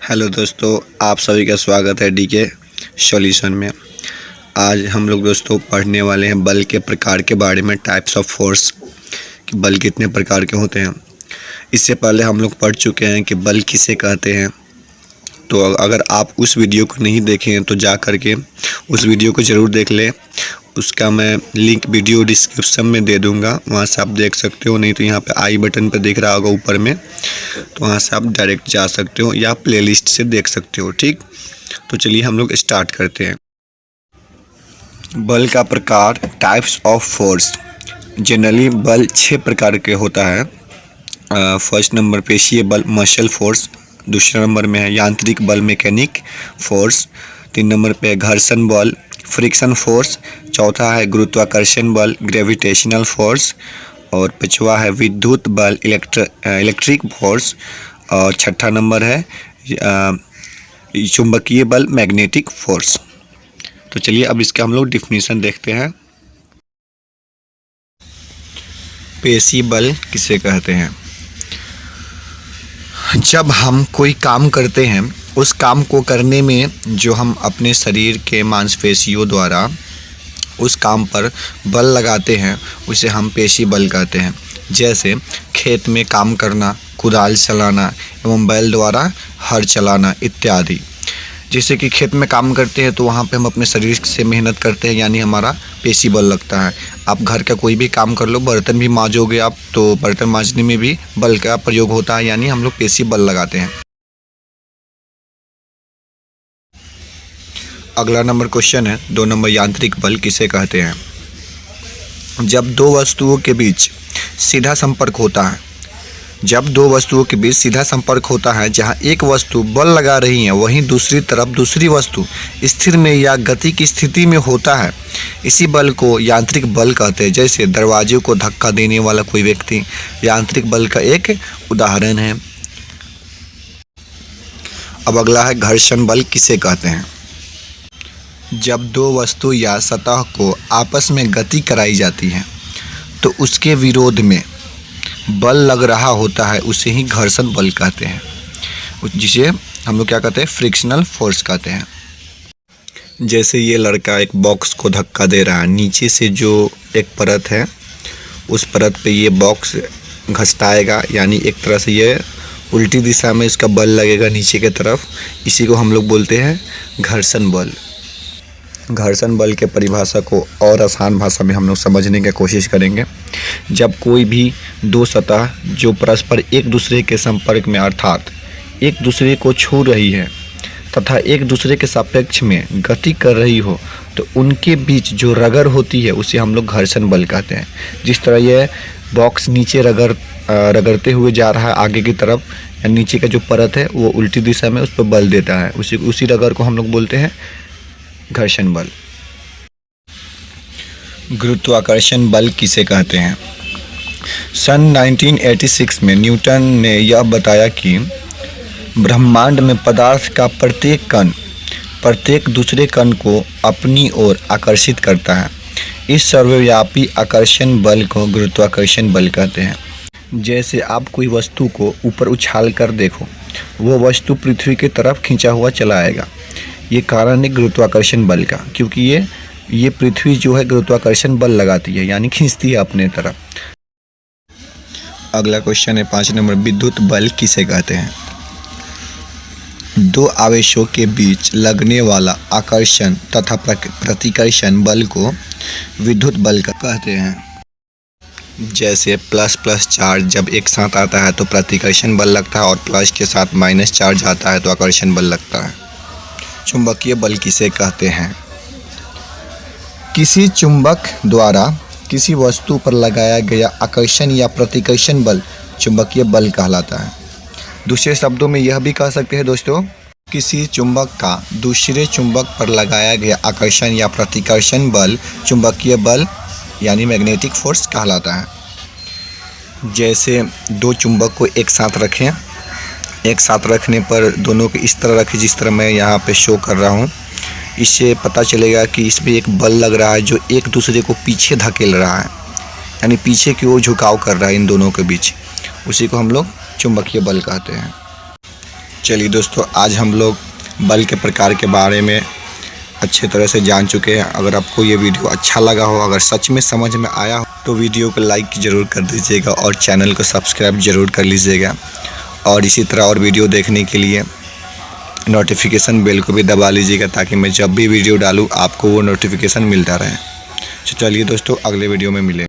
Hello दोस्तों, आप सभी का स्वागत है डीके सॉल्यूशन में। आज हम लोग दोस्तों पढ़ने वाले हैं बल के प्रकार के बारे में, टाइप्स ऑफ फोर्स, कि बल कितने प्रकार के होते हैं। इससे पहले हम लोग पढ़ चुके हैं कि बल किसे कहते हैं। तो अगर आप उस वीडियो को नहीं देखे हैं तो जा कर के उस वीडियो को ज़रूर देख लें। उसका मैं लिंक वीडियो डिस्क्रिप्शन में दे दूंगा, वहाँ से आप देख सकते हो। नहीं तो यहाँ पे आई बटन पे दिख रहा होगा ऊपर में, तो वहाँ से आप डायरेक्ट जा सकते हो या प्लेलिस्ट से देख सकते हो। ठीक, तो चलिए हम लोग स्टार्ट करते हैं। बल का प्रकार, टाइप्स ऑफ फोर्स। जनरली बल 6 प्रकार के होता है। फर्स्ट नंबर पेशीय बल, मसल फोर्स। दूसरे नंबर में है यांत्रिक बल, मैकेनिक फोर्स। 3 नंबर पे घर्षण बल, फ्रिक्शन फोर्स। चौथा है गुरुत्वाकर्षण बल, ग्रेविटेशनल फोर्स। और 5वां है विद्युत बल, इलेक्ट्रिक फोर्स। और 6ठा नंबर है चुंबकीय बल, मैग्नेटिक फोर्स। तो चलिए अब इसका हम लोग डिफिनीशन देखते हैं। पेशी बल किसे कहते हैं? जब हम कोई काम करते हैं, उस काम को करने में जो हम अपने शरीर के मांसपेशियों द्वारा उस काम पर बल लगाते हैं, उसे हम पेशी बल कहते हैं। जैसे खेत में काम करना, कुदाल चलाना एवं बैल द्वारा हल चलाना इत्यादि। जैसे कि खेत में काम करते हैं तो वहाँ पे हम अपने शरीर से मेहनत करते हैं, यानी हमारा पेशी बल लगता है। आप घर का कोई भी काम कर लो, बर्तन भी मांजोगे आप, तो बर्तन मांजने में भी बल का प्रयोग होता है, यानी हम लोग पेशी बल लगाते हैं। अगला नंबर क्वेश्चन है 2 नंबर, यांत्रिक बल किसे कहते हैं? जब दो वस्तुओं के बीच सीधा संपर्क होता है, जहां एक वस्तु बल लगा रही है, वहीं दूसरी तरफ दूसरी वस्तु स्थिर में या गति की स्थिति में होता है, इसी बल को यांत्रिक बल कहते हैं। जैसे दरवाजे को धक्का देने वाला कोई व्यक्ति यांत्रिक बल का एक उदाहरण है। अब अगला है घर्षण बल किसे कहते हैं? जब दो वस्तु या सतह को आपस में गति कराई जाती है तो उसके विरोध में बल लग रहा होता है, उसे ही घर्षण बल कहते हैं, जिसे हम लोग क्या कहते हैं? फ्रिक्शनल फोर्स कहते हैं। जैसे ये लड़का एक बॉक्स को धक्का दे रहा है, नीचे से जो एक परत है उस परत पे ये बॉक्स घसटाएगा, यानी एक तरह से ये उल्टी दिशा में इसका बल लगेगा नीचे की तरफ। इसी को हम लोग बोलते हैं घर्षण बल। घर्षण बल के परिभाषा को और आसान भाषा में हम लोग समझने की कोशिश करेंगे। जब कोई भी दो सतह जो परस्पर एक दूसरे के संपर्क में, अर्थात एक दूसरे को छू रही है तथा एक दूसरे के सापेक्ष में गति कर रही हो, तो उनके बीच जो रगड़ होती है उसे हम लोग घर्षण बल कहते हैं। जिस तरह यह बॉक्स नीचे रगड़ते हुए जा रहा है आगे की तरफ, या नीचे का जो परत है वो उल्टी दिशा में उस पर बल देता है, उसी रगड़ को हम लोग बोलते हैं घर्षण बल। गुरुत्वाकर्षण बल किसे कहते हैं? सन 1986 में न्यूटन ने यह बताया कि ब्रह्मांड में पदार्थ का प्रत्येक कण प्रत्येक दूसरे कण को अपनी ओर आकर्षित करता है। इस सर्वव्यापी आकर्षण बल को गुरुत्वाकर्षण बल कहते हैं। जैसे आप कोई वस्तु को ऊपर उछाल कर देखो, वो वस्तु पृथ्वी की तरफ खींचा हुआ चला आएगा। ये कारण है गुरुत्वाकर्षण बल का, क्योंकि ये पृथ्वी जो है गुरुत्वाकर्षण बल लगाती है, यानी खींचती है अपने तरफ। अगला क्वेश्चन है 5 नंबर, विद्युत बल किसे कहते हैं? दो आवेशों के बीच लगने वाला आकर्षण तथा प्रतिकर्षण बल को विद्युत बल कहते हैं। जैसे प्लस प्लस चार्ज जब एक साथ आता है तो प्रतिकर्षण बल लगता है, और प्लस के साथ माइनस चार्ज आता है तो आकर्षण बल लगता है। चुंबकीय बल किसे कहते हैं? किसी चुंबक द्वारा किसी वस्तु पर लगाया गया आकर्षण या प्रतिकर्षण बल चुंबकीय बल कहलाता है। दूसरे शब्दों में यह भी कह सकते हैं दोस्तों, किसी चुंबक का दूसरे चुंबक पर लगाया गया आकर्षण या प्रतिकर्षण बल चुंबकीय बल यानी मैग्नेटिक फोर्स कहलाता है। जैसे दो चुंबक को एक साथ रखें, एक साथ रखने पर दोनों को इस तरह रखें जिस तरह मैं यहाँ पे शो कर रहा हूँ। इससे पता चलेगा कि इसमें एक बल लग रहा है जो एक दूसरे को पीछे धकेल रहा है, यानी पीछे की ओर झुकाव कर रहा है इन दोनों के बीच। उसी को हम लोग चुंबकीय बल कहते हैं। चलिए दोस्तों, आज हम लोग बल के प्रकार के बारे में अच्छे तरह से जान चुके हैं। अगर आपको ये वीडियो अच्छा लगा हो, अगर सच में समझ में आया हो, तो वीडियो को लाइक ज़रूर कर दीजिएगा और चैनल को सब्सक्राइब ज़रूर कर लीजिएगा। और इसी तरह और वीडियो देखने के लिए नोटिफिकेशन बेल को भी दबा लीजिएगा, ताकि मैं जब भी वीडियो डालूँ आपको वो नोटिफिकेशन मिलता रहे। चलिए दोस्तों, अगले वीडियो में मिलें।